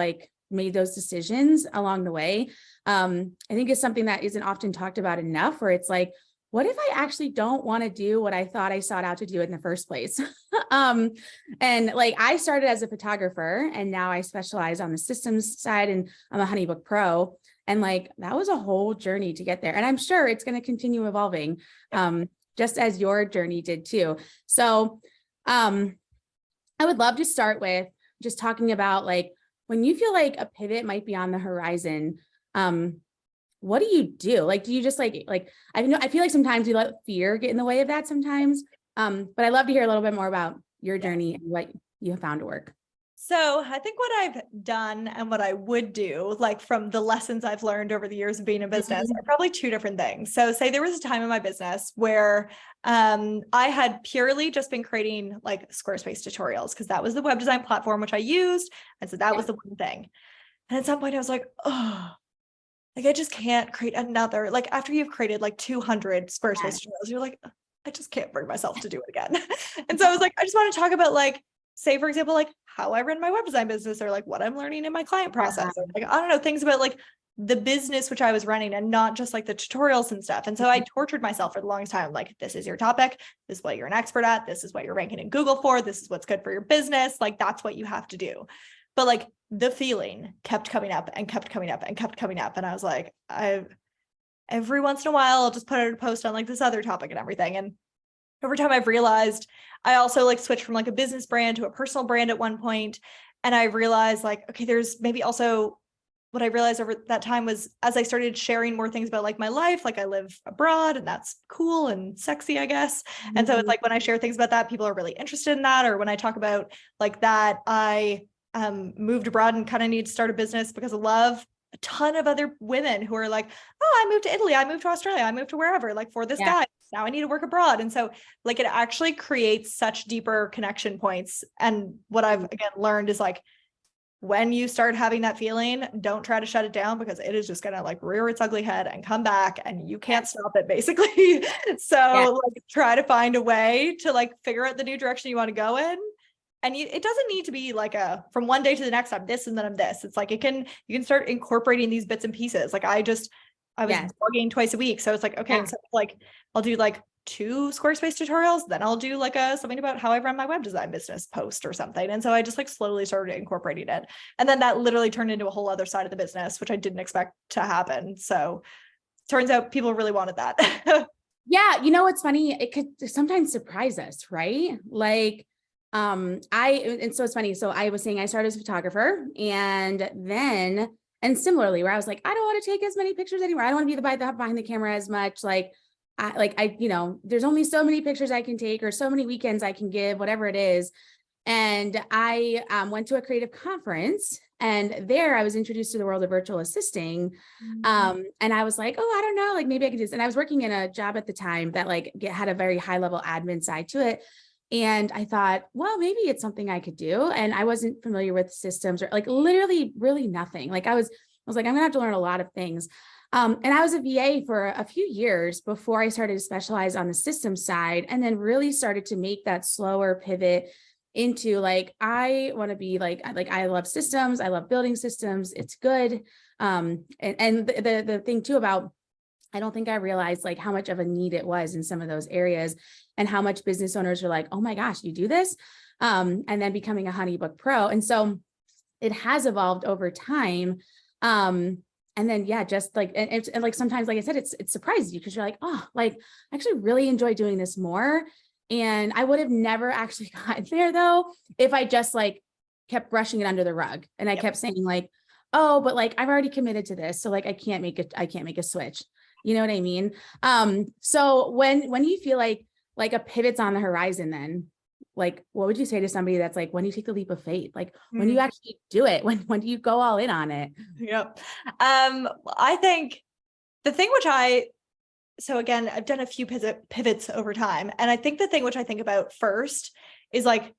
like made those decisions along the way. I think it's something that isn't often talked about enough, where it's like, what if I actually don't want to do what I thought I sought out to do in the first place? And like, I started as a photographer and now I specialize on the systems side and I'm a Honeybook Pro. And like, that was a whole journey to get there. And I'm sure it's going to continue evolving, just as your journey did too. So, I would love to start with just talking about like, when you feel like a pivot might be on the horizon, what do you do? Like, do you just like, I feel like sometimes we let fear get in the way of that sometimes. But I'd love to hear a little bit more about your journey and what you have found to work. So I think what I've done and what I would do, like from the lessons I've learned over the years of being in business, are probably two different things. So say there was a time in my business where I had purely just been creating like Squarespace tutorials because that was the web design platform which I used. And so that was the one thing. And at some point I was like, oh, like I just can't create another, like after you've created like 200 Squarespace tutorials, you're like, I just can't bring myself to do it again. And so I was like, I just want to talk about like, say, for example, like how I run my web design business or like what I'm learning in my client process. Or like, I don't know, things about like the business which I was running and not just like the tutorials and stuff. And so I tortured myself for the longest time. Like, this is your topic. This is what you're an expert at. This is what you're ranking in Google for. This is what's good for your business. Like, that's what you have to do. But like the feeling kept coming up and kept coming up and kept coming up. And I was like, every once in a while, I'll just put out a post on like this other topic and everything. And over time, I've realized I also like switched from like a business brand to a personal brand at one point. And I realized like, okay, there's maybe also what I realized over that time was as I started sharing more things about like my life, like I live abroad and that's cool and sexy, I guess. And so it's like when I share things about that, people are really interested in that. Or when I talk about like that, I moved abroad and kind of need to start a business because of love. A ton of other women who are like, oh, I moved to Italy, I moved to Australia, I moved to wherever, like for this guy, now I need to work abroad. And so like, it actually creates such deeper connection points. And what I've again learned is like, when you start having that feeling, don't try to shut it down because it is just going to like rear its ugly head and come back and you can't stop it basically. So like try to find a way to like figure out the new direction you want to go in. And it doesn't need to be like from one day to the next, I'm this and then I'm this. It's like you can start incorporating these bits and pieces. Like I was blogging twice a week. So it's like, okay, so like I'll do like 2 Squarespace tutorials, then I'll do like something about how I run my web design business post or something. And so I just like slowly started incorporating it. And then that literally turned into a whole other side of the business, which I didn't expect to happen. So turns out people really wanted that. Yeah. You know, what's funny? It could sometimes surprise us, right? Like, and so it's funny. So I was saying I started as a photographer and similarly where I was like, I don't want to take as many pictures anymore. I don't want to be behind the camera as much. Like I, there's only so many pictures I can take or so many weekends I can give, whatever it is. And I went to a creative conference and there I was introduced to the world of virtual assisting. And I was like, oh, I don't know, like maybe I could do this. And I was working in a job at the time that like had a very high level admin side to it. And I thought, well, maybe it's something I could do. And I wasn't familiar with systems or like literally really nothing. Like I was like, I'm gonna have to learn a lot of things. And I was a VA for a few years before I started to specialize on the systems side and then really started to make that slower pivot into like, I want to be like I love systems. I love building systems. It's good. And the thing too about, I don't think I realized like how much of a need it was in some of those areas and how much business owners are like, oh my gosh, you do this. And then becoming a Honeybook Pro. And so it has evolved over time. And then, just like, and like, sometimes, like I said, it surprises you because you're like, oh, like I actually really enjoy doing this more. And I would have never actually gotten there though, if I just like kept brushing it under the rug. And I kept saying like, oh, but like, I've already committed to this. So like, I can't make a switch. You know what I mean? So when you feel like a pivot's on the horizon, then like, what would you say to somebody that's like, when you take the leap of faith, like when do you actually do it? When do you go all in on it? Yep. I think the thing so again, I've done a few pivots over time. And I think the thing which I think about first is like,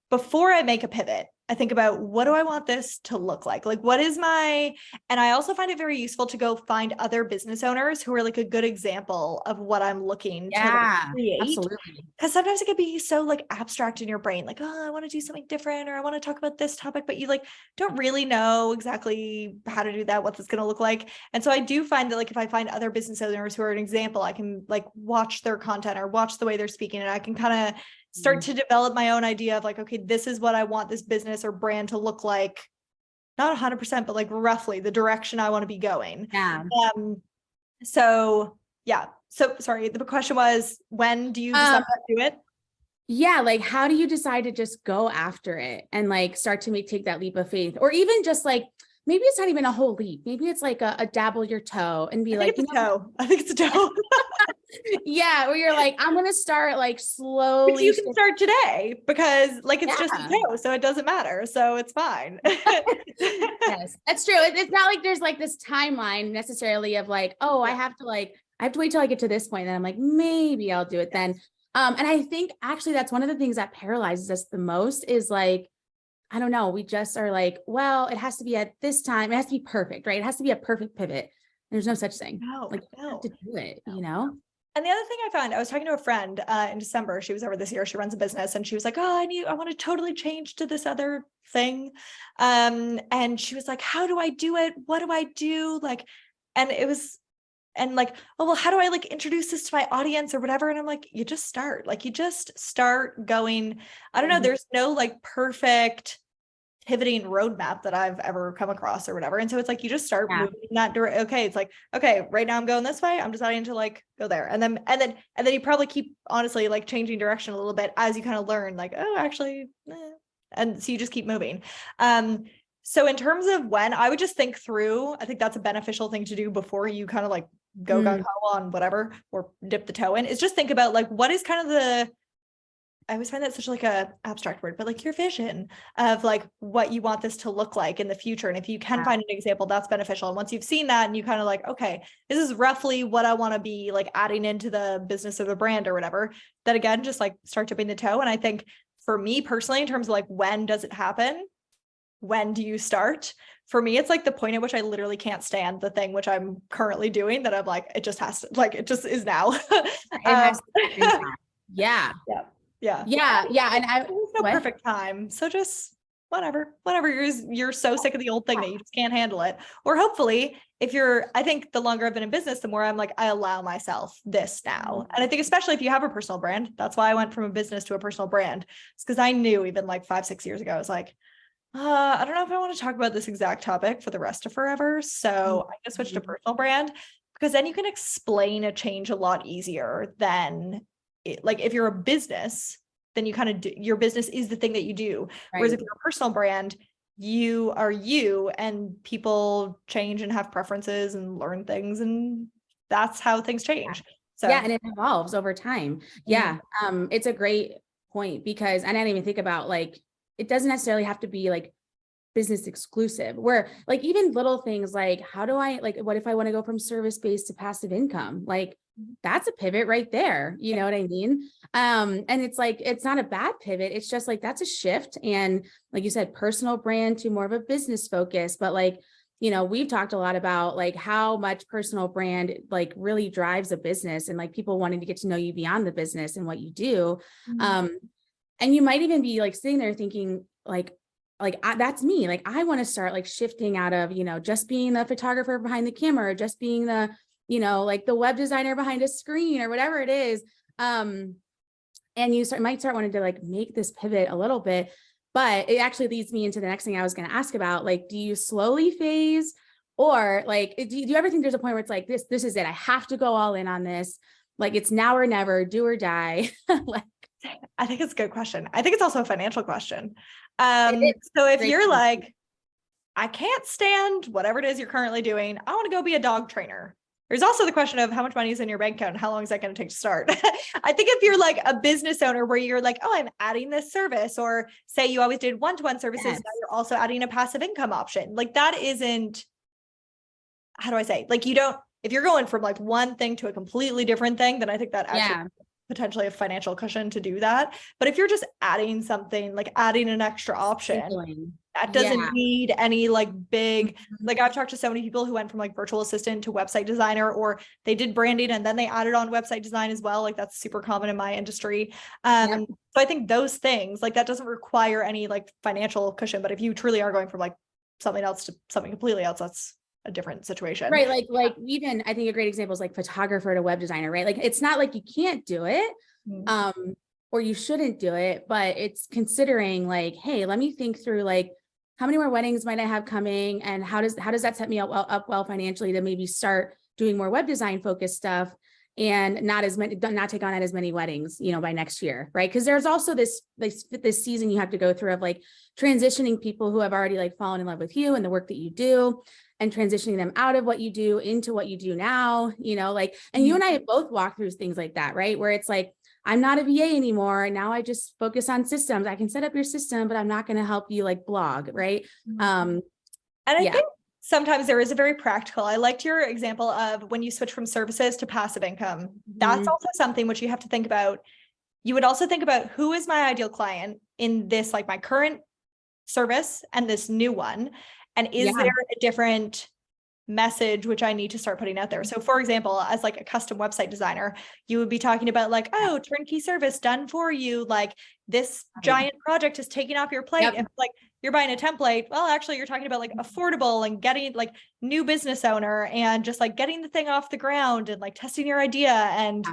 before I make a pivot, I think about, what do I want this to look like? Like, what is and I also find it very useful to go find other business owners who are like a good example of what I'm looking to like create. Absolutely. Because sometimes it can be so like abstract in your brain, like, oh, I want to do something different, or I want to talk about this topic, but you like don't really know exactly how to do that, what it's going to look like. And so I do find that like, if I find other business owners who are an example, I can like watch their content or watch the way they're speaking, and I can kind of start to develop my own idea of like, okay, this is what I want this business or brand to look like. Not 100%, but like roughly the direction I want to be going. Yeah. So yeah. So sorry, the question was, when do you decide to do it? Yeah. Like, how do you decide to just go after it and like start to take that leap of faith? Or even just like, maybe it's not even a whole leap. Maybe it's like a dabble your toe and be like, I think it's a toe. Yeah. Where you're like, I'm going to start like But slowly. you can start today, because like it's just a toe, so it doesn't matter. So it's fine. Yes, that's true. It's not like there's like this timeline necessarily of like, oh, I have to wait till I get to this point. And then I'm like, maybe I'll do it then. And I think actually that's one of the things that paralyzes us the most is like, I don't know. We just are like, well, it has to be at this time. It has to be perfect, right? It has to be a perfect pivot. There's no such thing. Like, you have to do it, you know? And the other thing I found, I was talking to a friend in December. She was over this year. She runs a business, and she was like, oh, I want to totally change to this other thing. And she was like, how do I do it? What do I do? Like, and it was, and like, oh, well, how do I like introduce this to my audience or whatever? And I'm like, you just start going. I don't know. There's no like perfect pivoting roadmap that I've ever come across or whatever. And so it's like, you just start moving in that direction. Okay. It's like, okay, right now I'm going this way. I'm deciding to like go there. And then you probably keep honestly like changing direction a little bit as you kind of learn like, oh, actually, and so you just keep moving. So in terms of when, I would just think through, I think that's a beneficial thing to do before you kind of like go on whatever, or dip the toe in, is just think about like, what is kind of I always find that such like a abstract word, but like your vision of like what you want this to look like in the future. And if you can find an example, that's beneficial. And once you've seen that and you kind of like, okay, this is roughly what I want to be like adding into the business or the brand or whatever, then again, just like start dipping the toe. And I think for me personally, in terms of like, when does it happen? When do you start? For me, it's like the point at which I literally can't stand the thing which I'm currently doing, that I'm like, it just has to, like, it just is now. Yeah. Yeah. And there's no perfect time. So just whatever, you're so sick of the old thing that you just can't handle it. Or hopefully I think the longer I've been in business, the more I'm like, I allow myself this now. And I think especially if you have a personal brand, that's why I went from a business to a personal brand. It's because I knew even like 5-6 years ago, I was like, I don't know if I want to talk about this exact topic for the rest of forever. So I just switched to personal brand, because then you can explain a change a lot easier than like if you're a business, then you kind of your business is the thing that you do. Whereas if you're a personal brand, you are you, and people change and have preferences and learn things, and that's how things change. So and it evolves over time. It's a great point, because I didn't even think about like, it doesn't necessarily have to be like business exclusive, where like even little things like, how do I like, what if I want to go from service-based to passive income? Like, that's a pivot right there. You know what I mean? And it's like, it's not a bad pivot. It's just like, that's a shift. And like you said, personal brand to more of a business focus. But like, you know, we've talked a lot about like how much personal brand like really drives a business, and like people wanting to get to know you beyond the business and what you do. And you might even be like sitting there thinking that's me. Like, I want to start like shifting out of, you know, just being the photographer behind the camera, or just being the, you know, like the web designer behind a screen or whatever it is. And you might start wanting to like make this pivot a little bit, but it actually leads me into the next thing I was going to ask about. Like, do you slowly phase, or like, do you ever think there's a point where it's like, this is it, I have to go all in on this? Like, it's now or never, do or die. Like, I think it's a good question. I think it's also a financial question. So if you're like, I can't stand whatever it is you're currently doing, I want to go be a dog trainer. There's also the question of how much money is in your bank account and how long is that going to take to start? I think if you're like a business owner where you're like, oh, I'm adding this service, or say you always did one-to-one services, now you're also adding a passive income option. Like, that isn't, how do I say? Like, you don't, if you're going from like one thing to a completely different thing, then I think that actually potentially a financial cushion to do that. But if you're just adding something, like adding an extra option, that doesn't need any like big, like I've talked to so many people who went from like virtual assistant to website designer, or they did branding and then they added on website design as well. Like that's super common in my industry. So I think those things, like that doesn't require any like financial cushion, but if you truly are going from like something else to something completely else, that's a different situation. Right. Like even I think a great example is like photographer to web designer, right? Like it's not like you can't do it, or you shouldn't do it, but it's considering like, hey, let me think through like, how many more weddings might I have coming? And how does that set me up well financially to maybe start doing more web design focused stuff and not take on as many weddings, by next year. Right. Cause there's also this season you have to go through of like transitioning people who have already like fallen in love with you and the work that you do, and transitioning them out of what you do into what you do now, and you and I have both walked through things like that, right? Where it's like, I'm not a VA anymore. Now I just focus on systems. I can set up your system, but I'm not going to help you like blog. Right. And I think sometimes there is a very practical, I liked your example of when you switch from services to passive income. That's also something which you have to think about. You would also think about who is my ideal client in this, like my current service and this new one. And is there a different message which I need to start putting out there? So for example, as like a custom website designer, you would be talking about like, oh, turnkey service done for you. Like this giant project is taking off your plate. If like you're buying a template, well, actually you're talking about like affordable and getting like new business owner and just like getting the thing off the ground and like testing your idea. And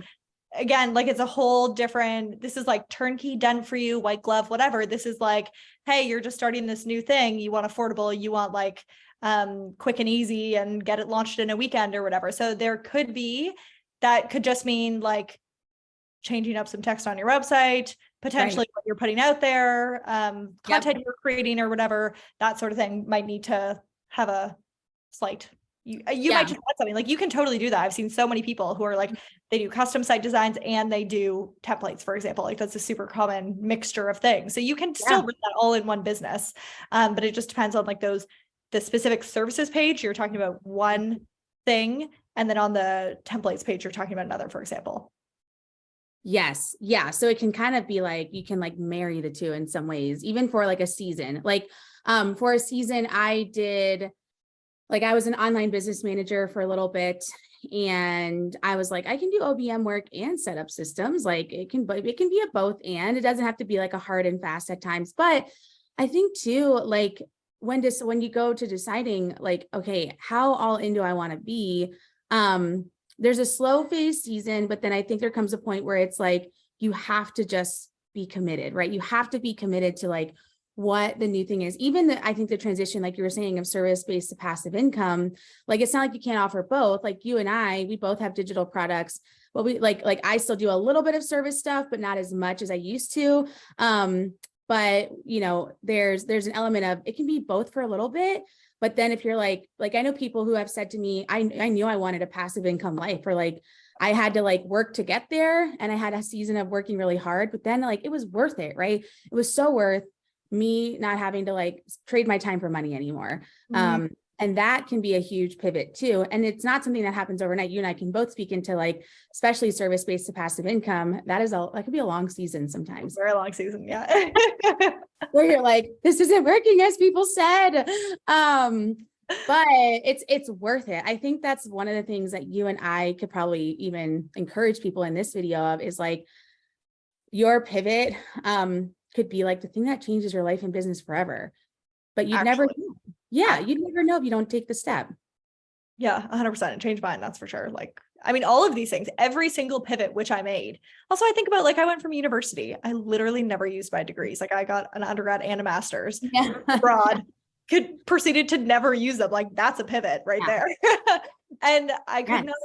again, like it's a whole different, this is like turnkey done for you, white glove, whatever. This is like, hey, you're just starting this new thing. You want affordable, you want like quick and easy and get it launched in a weekend or whatever. So there could be, that could just mean like changing up some text on your website, potentially what you're putting out there, content you're creating or whatever, that sort of thing might need to have a slight, you might just add something. Like you can totally do that. I've seen so many people who are like, they do custom site designs and they do templates, for example. Like that's a super common mixture of things. So you can still bring that all in one business. But it just depends on like the specific services page, you're talking about one thing. And then on the templates page, you're talking about another, for example. Yes. Yeah. So it can kind of be like, you can like marry the two in some ways, even for like a season. Like for a season, I was an online business manager for a little bit, and I was like, I can do OBM work and set up systems. Like it can be a both, and it doesn't have to be like a hard and fast at times. But I think too, like when you go to deciding like, okay, how all in do I want to be? There's a slow phase season, but then I think there comes a point where it's like, you have to just be committed, right? You have to be committed to like what the new thing is. I think the transition, like you were saying, of service-based to passive income, like, it's not like you can't offer both. Like you and I, we both have digital products, but we like I still do a little bit of service stuff, but not as much as I used to. But there's an element of, it can be both for a little bit. But then if you're like I know people who have said to me, I knew I wanted a passive income life, or like I had to like work to get there, and I had a season of working really hard, but then like it was worth it, right? It was so worth me not having to like trade my time for money anymore. And that can be a huge pivot too. And it's not something that happens overnight. You and I can both speak into like, especially service-based to passive income. That could be a long season sometimes. Very long season. Yeah. Where you're like, this isn't working as people said. But it's worth it. I think that's one of the things that you and I could probably even encourage people in this video of, is like your pivot, could be like the thing that changes your life and business forever, but you'd never know. You'd never know if you don't take the step. Yeah, 100%. It changed mine. That's for sure. Like, I mean, all of these things, every single pivot, which I made. Also, I think about like, I went from university. I literally never used my degrees. Like I got an undergrad and a master's abroad, proceeded to never use them. Like that's a pivot right there. And I could not,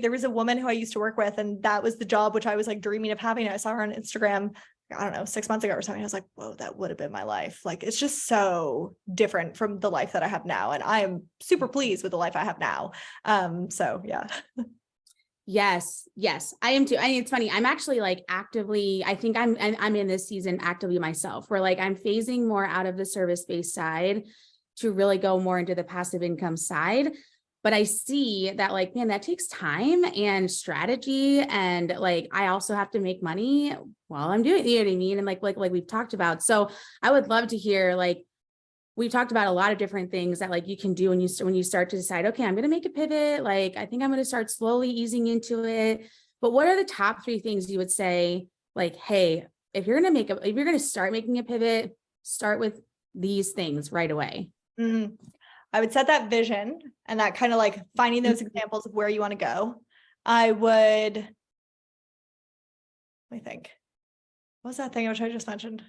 there was a woman who I used to work with, and that was the job which I was like dreaming of having. I saw her on Instagram, I don't know, 6 months ago or something. I was like, whoa, that would have been my life. Like, it's just so different from the life that I have now. And I am super pleased with the life I have now. So yeah. Yes, I am too. I mean, it's funny. I'm actually like actively, I think I'm in this season actively myself, where like I'm phasing more out of the service-based side to really go more into the passive income side. but I see that like, man, that takes time and strategy. And like, I also have to make money while I'm doing it, you know what I mean? And like we've talked about. So I would love to hear, like, we've talked about a lot of different things that like you can do when you start to decide, okay, I'm going to make a pivot. Like, I think I'm going to start slowly easing into it. But what are the top 3 things you would say, like, hey, if you're going to start making a pivot, start with these things right away? I would set that vision and that kind of like finding those examples of where you want to go. I would, let me think. What was that thing I just mentioned?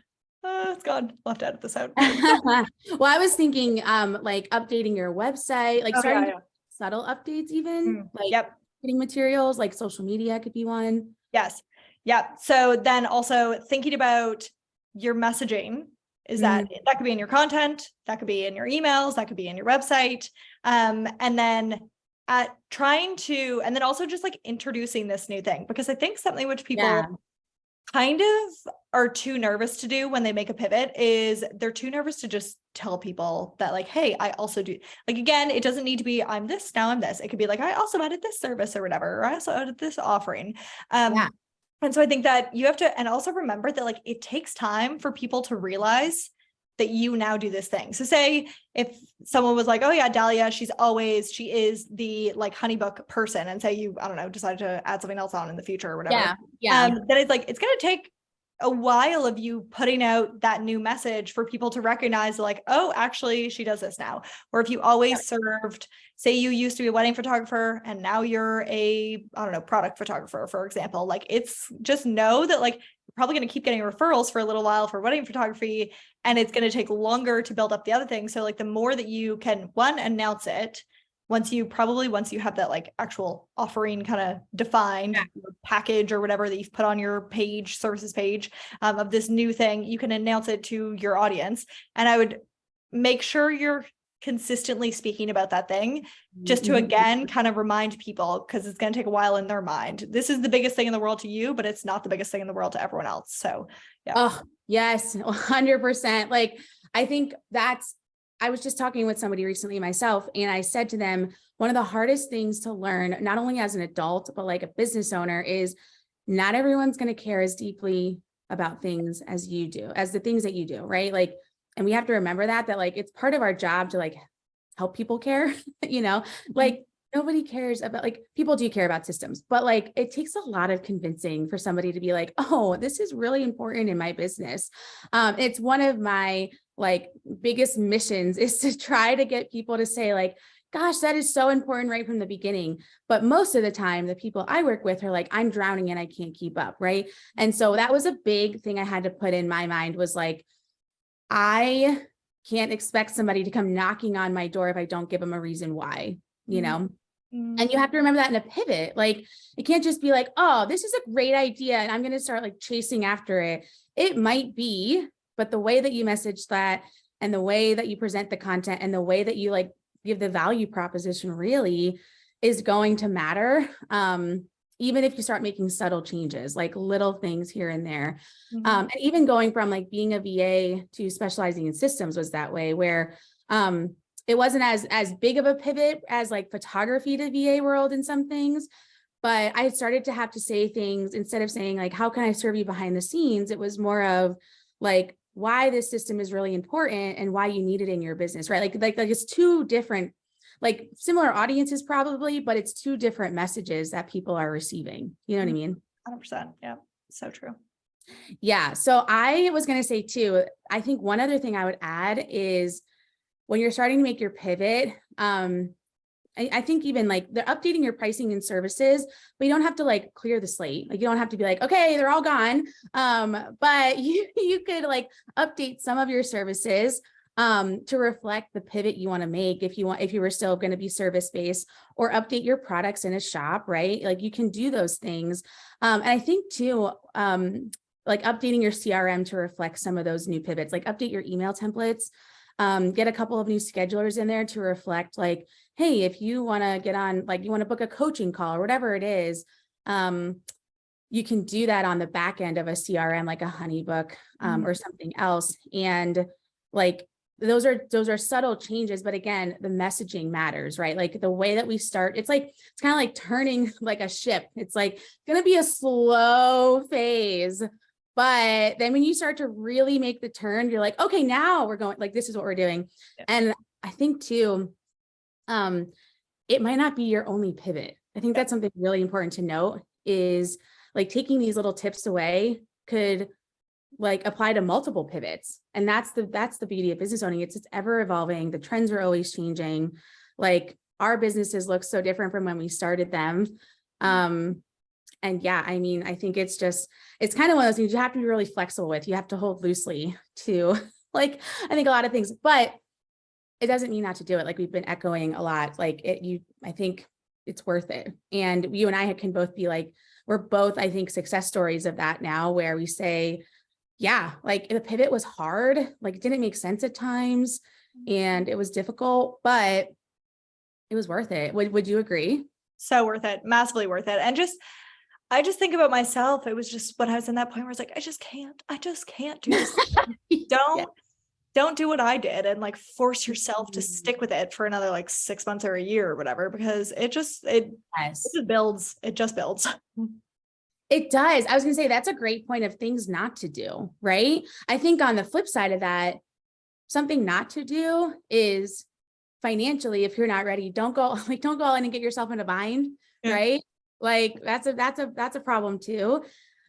It's gone. I'll have to edit this out. Well, I was thinking like updating your website, like starting subtle updates, even like getting materials, like social media could be one. Yes. Yeah. So then also thinking about your messaging is that could be in your content, that could be in your emails, that could be in your website. And then and then also just like introducing this new thing, because I think something which people kind of are too nervous to do when they make a pivot is they're too nervous to just tell people that like, hey, I also do, like, again, it doesn't need to be I'm this, now I'm this. It could be like, I also added this service or whatever, or I also added this offering. And so I think that you have to, and also remember that like, it takes time for people to realize that you now do this thing. So say if someone was like, oh yeah, Dahlia, she is the like Honeybook person, and say you, I don't know, decided to add something else on in the future or whatever. Then it's like, it's going to take a while of you putting out that new message for people to recognize like, oh, actually she does this now. Or if you always served, say you used to be a wedding photographer and now you're a, I don't know, product photographer, for example, like it's just know that like, you're probably going to keep getting referrals for a little while for wedding photography, and it's going to take longer to build up the other things. So like the more that you can announce it, once you have that like actual offering kind of defined package or whatever that you've put on your page, services page of this new thing, you can announce it to your audience. And I would make sure you're consistently speaking about that thing, just to again kind of remind people, because it's going to take a while in their mind. This is the biggest thing in the world to you, but it's not the biggest thing in the world to everyone else. So Oh yes, 100%. Like, I think I was just talking with somebody recently myself, and I said to them, one of the hardest things to learn, not only as an adult, but like a business owner, is not everyone's going to care as deeply about things as you do, as the things that you do, right? Like, and we have to remember that like, it's part of our job to like help people care, like nobody cares about, like, people do care about systems, but like, it takes a lot of convincing for somebody to be like, oh, this is really important in my business. It's one of my like biggest missions is to try to get people to say like, gosh, that is so important right from the beginning. But most of the time, the people I work with are like, I'm drowning and I can't keep up. Right. And so that was a big thing I had to put in my mind, was like, I can't expect somebody to come knocking on my door if I don't give them a reason why, And you have to remember that in a pivot, like, it can't just be like, oh, this is a great idea and I'm going to start like chasing after it. It might be, but the way that you message that, and the way that you present the content, and the way that you like give the value proposition really is going to matter. Even if you start making subtle changes, like little things here and there. And even going from like being a VA to specializing in systems was that way, where it wasn't as big of a pivot as like photography to VA world in some things, but I started to have to say things, instead of saying like, how can I serve you behind the scenes? It was more of like, why this system is really important and why you need it in your business, right? Like it's two different, like similar audiences probably, but it's two different messages that people are receiving. You know what I mean? 100%. Yeah. So true. Yeah. So I was going to say too, I think one other thing I would add is when you're starting to make your pivot, I think even like they're updating your pricing and services, but you don't have to like clear the slate. Like, you don't have to be like, okay, they're all gone. But you could like update some of your services to reflect the pivot you want to make. If you were still going to be service-based, or update your products in a shop, right? Like, you can do those things. And I think too, like updating your CRM to reflect some of those new pivots, like update your email templates. Get a couple of new schedulers in there to reflect like, hey, if you want to get on, like you want to book a coaching call or whatever it is, you can do that on the back end of a CRM, like a Honeybook or something else. And like, those are subtle changes, but again, the messaging matters, right? Like the way that we start, it's kind of like turning like a ship. It's like going to be a slow phase, but then when you start to really make the turn, you're like, okay, now we're going, like, this is what we're doing. Yeah. And I think too, it might not be your only pivot. I think that's something really important to note, is like taking these little tips away could like apply to multiple pivots. And that's the beauty of business owning. It's ever evolving. The trends are always changing. Like our businesses look so different from when we started them. And yeah, I mean, I think it's kind of one of those things you have to be really flexible with. You have to hold loosely to like, I think a lot of things, but it doesn't mean not to do it. Like we've been echoing a lot, like I think it's worth it. And you and I can both be like, we're both, I think, success stories of that now, where we say, yeah, like the pivot was hard, like it didn't make sense at times and it was difficult, but it was worth it. Would you agree? So worth it, massively worth it. And I just think about myself. It was just when I was in that point where I was like, I just can't do this. Don't do what I did and like force yourself to stick with it for another like 6 months or a year or whatever, because it just builds. It just builds. It does. I was going to say, that's a great point of things not to do, right? I think on the flip side of that, something not to do is financially, if you're not ready, don't go in and get yourself in a bind, right? Like that's a problem too.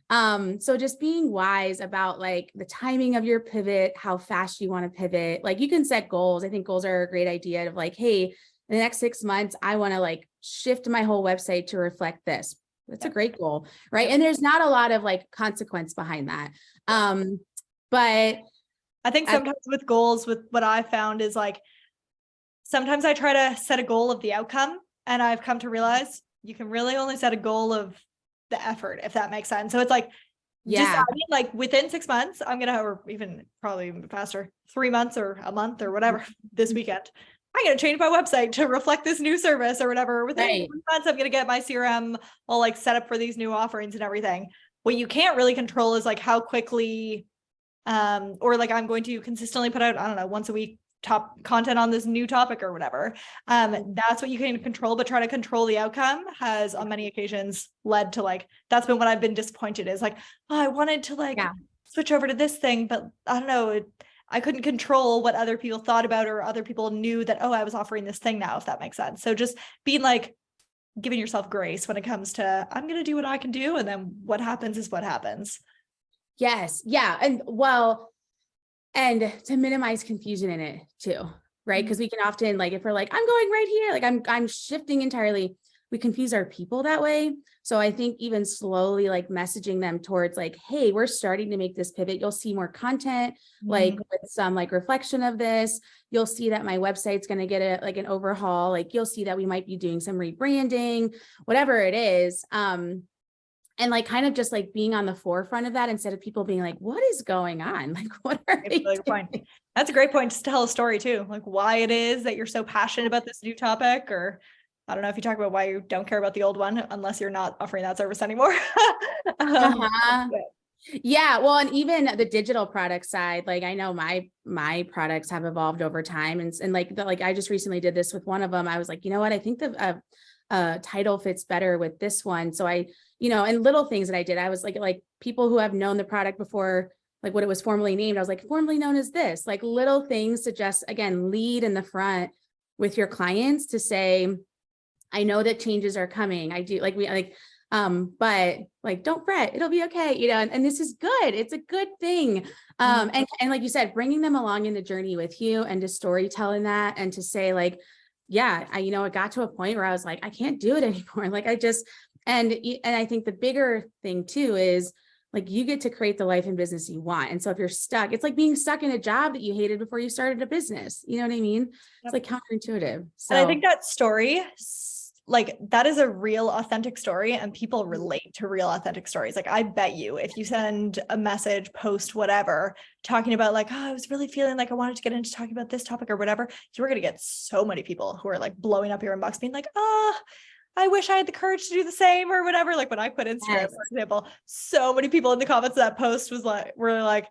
So just being wise about like the timing of your pivot, how fast you want to pivot. Like you can set goals. I think goals are a great idea of like, hey, in the next 6 months, I want to like shift my whole website to reflect this. That's a great goal, right? And there's not a lot of like consequence behind that. But I think sometimes with goals, with what I found is like, sometimes I try to set a goal of the outcome, and I've come to realize you can really only set a goal of the effort, if that makes sense. So it's like, like within 6 months, I'm going to, or even probably faster, 3 months or a month or whatever, this weekend, I'm going to change my website to reflect this new service or whatever. Within 3 months, I'm going to get my CRM all like set up for these new offerings and everything. What you can't really control is like how quickly, or like I'm going to consistently put out, I don't know, once a week, top content on this new topic or whatever. That's what you can control, but try to control the outcome has on many occasions led to like, that's been what I've been disappointed is like, oh, I wanted to like switch over to this thing, but I don't know, I couldn't control what other people thought about, or other people knew that, oh, I was offering this thing now, if that makes sense. So just being like, giving yourself grace when it comes to, I'm going to do what I can do. And then what happens is what happens. Yes. Yeah. And well, and to minimize confusion in it too, right? Because we can often, like, if we're like, I'm going right here, like I'm shifting entirely, we confuse our people that way. So I think even slowly like messaging them towards like, hey, we're starting to make this pivot. You'll see more content, like with some like reflection of this. You'll see that my website's going to get like an overhaul. Like you'll see that we might be doing some rebranding, whatever it is. And like kind of just like being on the forefront of that instead of people being like, what is going on? Like, what are they doing? That's a great point to tell a story too. Like why it is that you're so passionate about this new topic, or I don't know if you talk about why you don't care about the old one, unless you're not offering that service anymore. Yeah. Well, and even the digital product side, like I know my products have evolved over time, and like I just recently did this with one of them. I was like, you know what? I think the title fits better with this one. So I, and little things that I did, I was like people who have known the product before, like what it was formerly named, I was like, formerly known as this, like little things to just, again, lead in the front with your clients to say, I know that changes are coming. I do but like, don't fret, it'll be okay. And this is good. It's a good thing. And like you said, bringing them along in the journey with you and to storytelling that, and to say like, yeah, it got to a point where I was like, I can't do it anymore. Like and I think the bigger thing too is like, you get to create the life and business you want. And so if you're stuck, it's like being stuck in a job that you hated before you started a business. You know what I mean? It's like counterintuitive. So and I think that story, like that is a real authentic story, and people relate to real authentic stories. Like I bet you if you send a message, post, whatever, talking about like, oh, I was really feeling like I wanted to get into talking about this topic or whatever, you were going to get so many people who are like blowing up your inbox being like, oh, I wish I had the courage to do the same or whatever. Like when I put Instagram, for example, so many people in the comments of that post were like,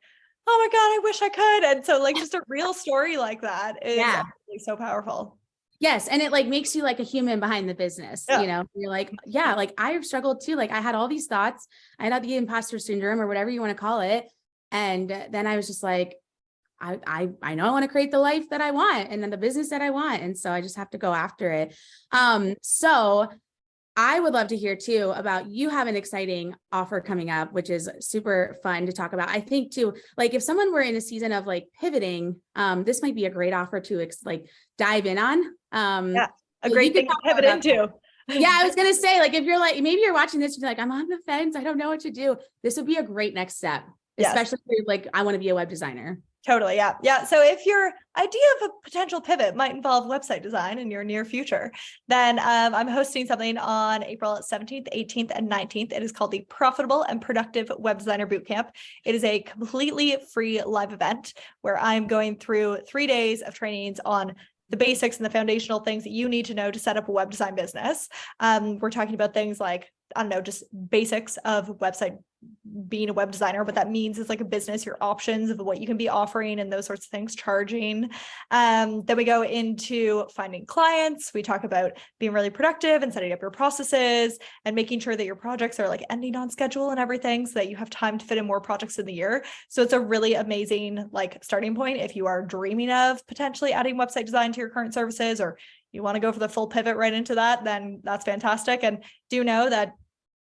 oh my God, I wish I could. And so like just a real story like that is Yeah. actually so powerful. Yes. And it like makes you like a human behind the business, you Yeah. know, you're like, yeah, like I've struggled too. Like I had all these thoughts. I had the imposter syndrome or whatever you want to call it. And then I was just like, I know I want to create the life that I want and then the business that I want. And so I just have to go after it. So I would love to hear too about you have an exciting offer coming up, which is super fun to talk about. I think too, like if someone were in a season of like pivoting, this might be a great offer to like dive in on. Yeah. A So great you could thing to talk more pivot about that. into. Yeah, I was going to say, like, if you're like, maybe you're watching this, you're like, I'm on the fence. I don't know what to do. This would be a great next step, Yes. especially if you're like, I want to be a web designer. Totally. Yeah. Yeah. So if your idea of a potential pivot might involve website design in your near future, then I'm hosting something on April 17th, 18th, and 19th. It is called the Profitable and Productive Web Designer Bootcamp. It is a completely free live event where I'm going through 3 days of trainings on the basics and the foundational things that you need to know to set up a web design business. We're talking about things like, I don't know, just basics of website, being a web designer, what that means is like a business, your options of what you can be offering and those sorts of things, charging. Then we go into finding clients. We talk about being really productive and setting up your processes and making sure that your projects are like ending on schedule and everything so that you have time to fit in more projects in the year. So it's a really amazing like starting point if you are dreaming of potentially adding website design to your current services, or you want to go for the full pivot right into that, then that's fantastic. And do know that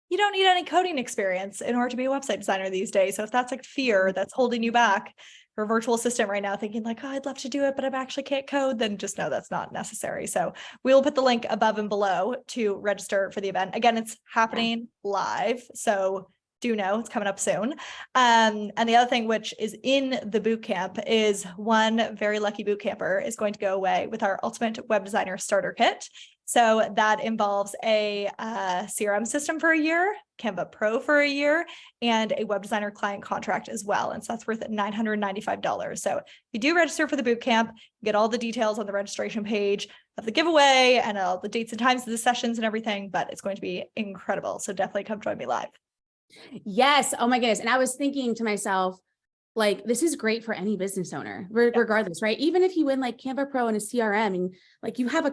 you don't need any coding experience in order to be a website designer these days. So if that's like fear that's holding you back, for a virtual assistant right now thinking like, oh, I'd love to do it, but I actually can't code, then just know that's not necessary. So we'll put the link above and below to register for the event. Again, it's happening live. So do know it's coming up soon. And the other thing, which is in the boot camp, is one very lucky boot camper is going to go away with our Ultimate Web Designer Starter Kit. So that involves a CRM system for a year, Canva Pro for a year, and a web designer client contract as well. And so that's worth $995. So if you do register for the bootcamp, you get all the details on the registration page of the giveaway and all the dates and times of the sessions and everything, but it's going to be incredible. So definitely come join me live. Yes. Oh my goodness. And I was thinking to myself, like, this is great for any business owner, regardless, right? Even if you win like Canva Pro and a CRM and like you have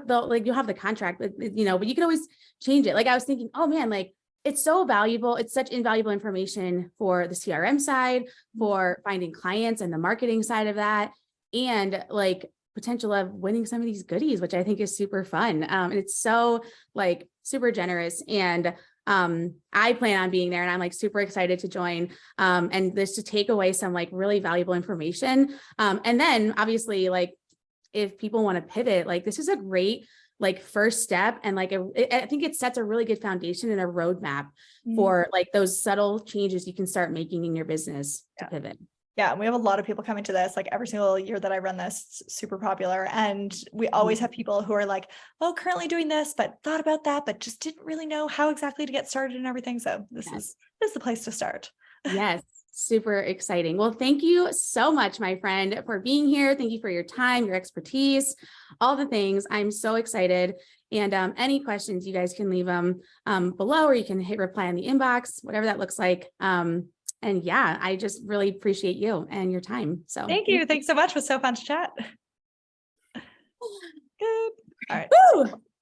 you have the contract, you know, but you can always change it. Like I was thinking, oh man, like it's so valuable. It's such invaluable information for the CRM side, for finding clients and the marketing side of that. And like potential of winning some of these goodies, which I think is super fun. And it's so like super generous. And I plan on being there and I'm like super excited to join and this to take away some like really valuable information. And then obviously like if people want to pivot, like this is a great like first step. And like, I think it sets a really good foundation and a roadmap for like those subtle changes you can start making in your business to pivot. Yeah, and we have a lot of people coming to this, like every single year that I run this, it's super popular. And we always have people who are like, oh, currently doing this, but thought about that, but just didn't really know how exactly to get started and everything. So this is the place to start. Yes, super exciting. Well, thank you so much, my friend, for being here. Thank you for your time, your expertise, all the things. I'm so excited. And any questions, you guys can leave them below, or you can hit reply in the inbox, whatever that looks like. And yeah, I just really appreciate you and your time. So thank you. Thanks so much. It was so fun to chat. Good. All right. Woo!